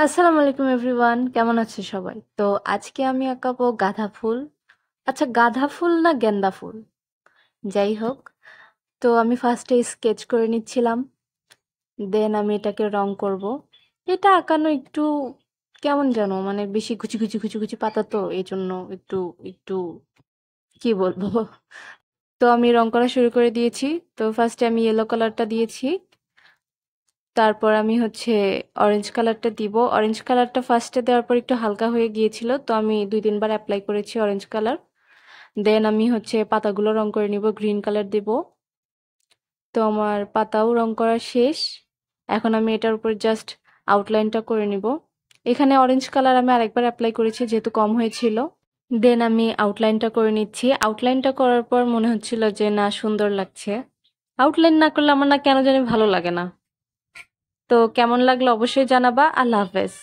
আসসালামু আলাইকুম এভরিওয়ান, কেমন আছে সবাই? তো আজকে আমি আঁকাবো গাঁদা ফুল। আচ্ছা, গাঁদা ফুল না গেন্দা ফুল, যাই হোক। তো আমি ফার্স্টে স্কেচ করে নিচ্ছিলাম, দেন আমি এটাকে রং করব। এটা আঁকানো একটু কেমন যেন, মানে বেশি কুচি কুচি কুচি কুচি পাতা, তো এই জন্য একটু একটু কি বলবো। তো আমি রং করা শুরু করে দিয়েছি। তো ফার্স্টে আমি ইয়েলো কালারটা দিয়েছি, তারপর আমি অরেঞ্জ কালারটা দিব। অরেঞ্জ কালারটা ফার্স্টে দেওয়ার পর একটু হালকা হয়ে গিয়েছিল, তো আমি ২-৩ বার অ্যাপ্লাই করেছি অরেঞ্জ কালার। দেন আমি পাতাগুলো রং করে নিব, গ্রিন কালার দেব। তো আমার পাতাও রং করা শেষ। এখন আমি এটার উপর জাস্ট আউটলাইনটা করে নিব। এখানে অরেঞ্জ কালার আমি আরেকবার অ্যাপ্লাই করেছি যেহেতু কম হয়েছিল। দেন আমি আউটলাইনটা করে নিচ্ছি। আউটলাইনটা করার পর মনে হচ্ছিল যে না, সুন্দর লাগছে। আউটলাইন না করলে আমার না কেন জানি ভালো লাগে না। তো কেমন লাগলো অবশ্যই জানাবা। আল্লাহ হাফেজ।